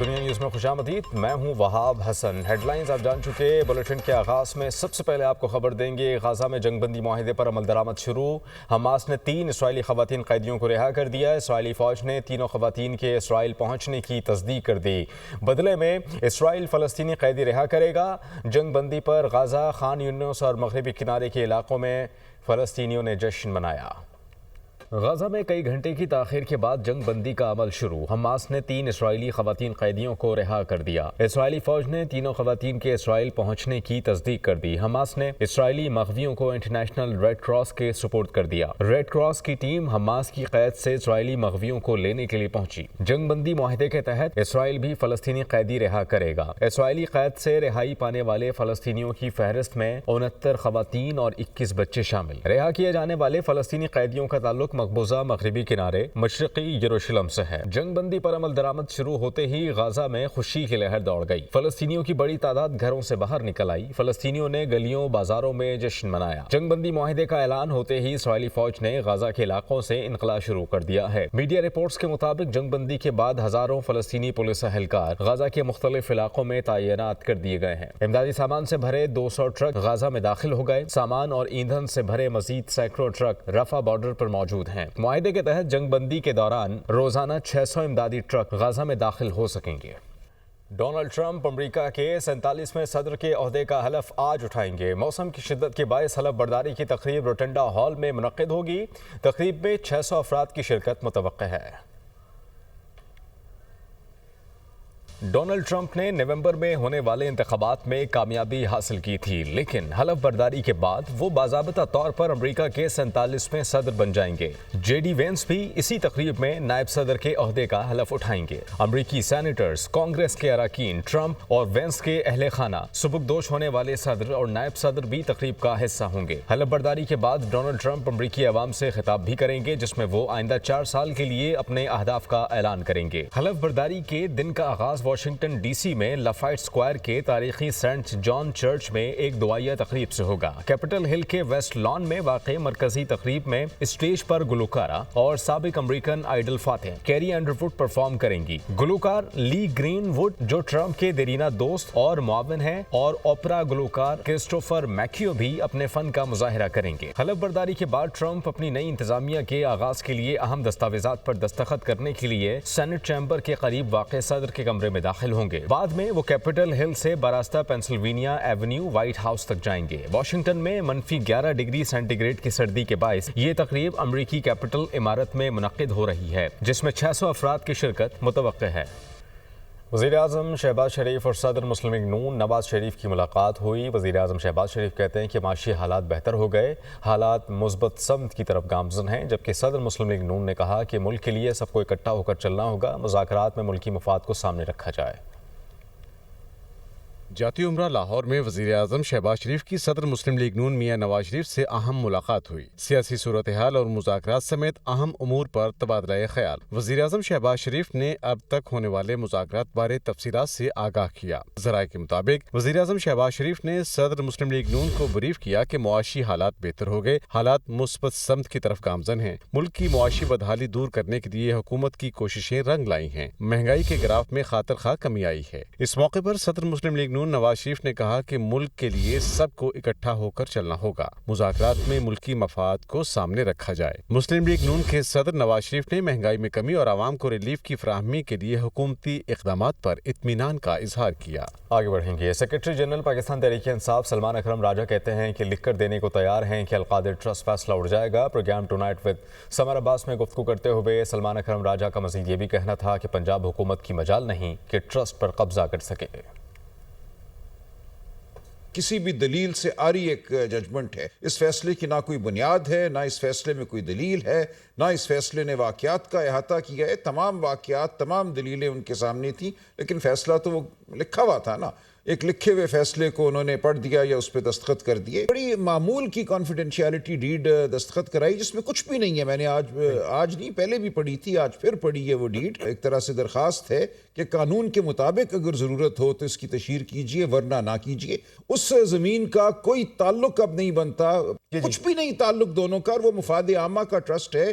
دنیا نیوز میں خوشامدید، میں ہوں وہاب حسن۔ ہیڈ لائنز آپ جان چکے۔ بلیٹن کے آغاز میں سب سے پہلے آپ کو خبر دیں گے، غزہ میں جنگ بندی معاہدے پر عمل درآمد شروع۔ حماس نے 3 اسرائیلی خواتین قیدیوں کو رہا کر دیا۔ اسرائیلی فوج نے تینوں خواتین کے اسرائیل پہنچنے کی تصدیق کر دی۔ بدلے میں اسرائیل فلسطینی قیدی رہا کرے گا۔ جنگ بندی پر غزہ، خان یونس اور مغربی کنارے کے علاقوں میں فلسطینیوں نے جشن منایا۔ غزہ میں کئی گھنٹے کی تاخیر کے بعد جنگ بندی کا عمل شروع۔ حماس نے 3 اسرائیلی خواتین قیدیوں کو رہا کر دیا۔ اسرائیلی فوج نے تینوں خواتین کے اسرائیل پہنچنے کی تصدیق کر دی۔ حماس نے اسرائیلی مغویوں کو انٹرنیشنل ریڈ کراس کے سپورٹ کر دیا۔ ریڈ کراس کی ٹیم حماس کی قید سے اسرائیلی مغویوں کو لینے کے لیے پہنچی۔ جنگ بندی معاہدے کے تحت اسرائیل بھی فلسطینی قیدی رہا کرے گا۔ اسرائیلی قید سے رہائی پانے والے فلسطینیوں کی فہرست میں 69 خواتین اور 21 بچے شامل۔ رہا کیے جانے والے فلسطینی قیدیوں کا تعلق مقبوضہ مغربی کنارے مشرقی یروشلم سے ہے۔ جنگ بندی پر عمل درآمد شروع ہوتے ہی غزہ میں خوشی کی لہر دوڑ گئی۔ فلسطینیوں کی بڑی تعداد گھروں سے باہر نکل آئی۔ فلسطینیوں نے گلیوں بازاروں میں جشن منایا۔ جنگ بندی معاہدے کا اعلان ہوتے ہی اسرائیلی فوج نے غزہ کے علاقوں سے انخلا شروع کر دیا ہے۔ میڈیا رپورٹس کے مطابق جنگ بندی کے بعد ہزاروں فلسطینی پولیس اہلکار غزہ کے مختلف علاقوں میں تعینات کر دیے گئے ہیں۔ امدادی سامان سے بھرے 200 ٹرک غزہ میں داخل ہو گئے۔ سامان اور ایندھن سے بھرے مزید سینکڑوں ٹرک رفح بارڈر پر موجود ہیں۔ معاہدے کے تحت جنگ بندی کے دوران روزانہ 600 امدادی ٹرک غزہ میں داخل ہو سکیں گے۔ ڈونلڈ ٹرمپ امریکہ کے 47ویں صدر کے عہدے کا حلف آج اٹھائیں گے۔ موسم کی شدت کے باعث حلف برداری کی تقریب روٹنڈا ہال میں منعقد ہوگی۔ تقریب میں 600 افراد کی شرکت متوقع ہے۔ ڈونلڈ ٹرمپ نے نومبر میں ہونے والے انتخابات میں کامیابی حاصل کی تھی، لیکن حلف برداری کے بعد وہ باضابطہ طور پر امریکہ کے 47ویں صدر بن جائیں گے۔ جے ڈی وینس بھی اسی تقریب میں نائب صدر کے عہدے کا حلف اٹھائیں گے۔ امریکی سینیٹرز، کانگریس کے اراکین، ٹرمپ اور وینس کے اہل خانہ، سبکدوش ہونے والے صدر اور نائب صدر بھی تقریب کا حصہ ہوں گے۔ حلف برداری کے بعد ڈونلڈ ٹرمپ امریکی عوام سے خطاب بھی کریں گے، جس میں وہ آئندہ 4 سال کے لیے اپنے اہداف کا اعلان کریں گے۔ حلف برداری کے دن کا آغاز واشنگٹن ڈی سی میں لافائٹ اسکوائر کے تاریخی سینٹ جان چرچ میں ایک دعائیہ تقریب سے ہوگا۔ کیپٹل ہل کے ویسٹ لان میں واقع مرکزی تقریب میں اسٹیج پر گلوکارہ اور سابق امریکن آئیڈل فاتح کیری انڈر ووڈ پرفارم کریں گی۔ گلوکار لی گرین ووڈ، جو ٹرمپ کے دیرینہ دوست اور معاون ہیں، اور اوپرا گلوکار کرسٹوفر میکیو بھی اپنے فن کا مظاہرہ کریں گے۔ حلف برداری کے بعد ٹرمپ اپنی نئی انتظامیہ کے آغاز کے لیے اہم دستاویزات پر دستخط کرنے کے لیے سینٹ چیمبر کے قریب واقع صدر کے کمرے میں داخل ہوں گے۔ بعد میں وہ کیپٹل ہل سے براستہ پینسلوینیا ایونیو وائٹ ہاؤس تک جائیں گے۔ واشنگٹن میں -11 ڈگری سینٹی گریڈ کی سردی کے باعث یہ تقریب امریکی کیپٹل عمارت میں منعقد ہو رہی ہے، جس میں 600 افراد کی شرکت متوقع ہے۔ وزیر اعظم شہباز شریف اور صدر مسلم لیگ نون نواز شریف کی ملاقات ہوئی۔ وزیر اعظم شہباز شریف کہتے ہیں کہ معاشی حالات بہتر ہو گئے، حالات مثبت سمت کی طرف گامزن ہیں، جبکہ صدر مسلم لیگ نون نے کہا کہ ملک کے لیے سب کو اکٹھا ہو کر چلنا ہوگا، مذاکرات میں ملکی مفاد کو سامنے رکھا جائے۔ جاتی عمرہ لاہور میں وزیر اعظم شہباز شریف کی صدر مسلم لیگ نون میاں نواز شریف سے اہم ملاقات ہوئی۔ سیاسی صورتحال اور مذاکرات سمیت اہم امور پر تبادلہ خیال۔ وزیر اعظم شہباز شریف نے اب تک ہونے والے مذاکرات بارے تفصیلات سے آگاہ کیا۔ ذرائع کے مطابق وزیر اعظم شہباز شریف نے صدر مسلم لیگ نون کو بریف کیا کہ معاشی حالات بہتر ہو گئے، حالات مثبت سمت کی طرف گامزن ہیں، ملک کی معاشی بدحالی دور کرنے کے لیے حکومت کی کوششیں رنگ لائی ہیں، مہنگائی کے گراف میں خاطر خواہ کمی آئی ہے۔ اس موقع پر صدر مسلم لیگ نون نواز شریف نے کہا کہ ملک کے لیے سب کو اکٹھا ہو کر چلنا ہوگا، مذاکرات میں ملکی مفاد کو سامنے رکھا جائے۔ مسلم لیگ نون کے صدر نواز شریف نے مہنگائی میں کمی اور عوام کو ریلیف کی فراہمی کے لیے حکومتی اقدامات پر اطمینان کا اظہار کیا۔ آگے بڑھیں گے۔ سیکرٹری جنرل پاکستان تحریک انصاف سلمان اکرم راجہ کہتے ہیں کہ لکھ کر دینے کو تیار ہیں کہ القادر ٹرسٹ فیصلہ اڑ جائے گا۔ پروگرام ٹونائٹ ود سمر عباس میں گفتگو کرتے ہوئے سلمان اکرم راجہ کا مزید یہ بھی کہنا تھا کہ پنجاب حکومت کی مجال نہیں کہ ٹرسٹ پر قبضہ کر سکے۔ کسی بھی دلیل سے آری ایک ججمنٹ ہے، اس فیصلے کی نہ کوئی بنیاد ہے، نہ اس فیصلے میں کوئی دلیل ہے، نہ اس فیصلے نے واقعات کا احاطہ کیا ہے۔ تمام واقعات، تمام دلیلیں ان کے سامنے تھیں، لیکن فیصلہ تو وہ لکھا ہوا تھا نا۔ ایک لکھے ہوئے فیصلے کو انہوں نے پڑھ دیا یا اس پہ دستخط کر دیے۔ بڑی معمول کی کانفیڈنشیلٹی ڈیڈ دستخط کرائی جس میں کچھ بھی نہیں ہے۔ میں نے آج نہیں پہلے بھی پڑھی تھی، آج پھر پڑھی ہے وہ ڈیڈ۔ ایک طرح سے درخواست ہے کہ قانون کے مطابق اگر ضرورت ہو تو اس کی تشہیر کیجئے، ورنہ نہ کیجئے۔ اس زمین کا کوئی تعلق اب نہیں بنتا، کچھ بھی نہیں تعلق دونوں کا، اور وہ مفاد عامہ کا ٹرسٹ ہے۔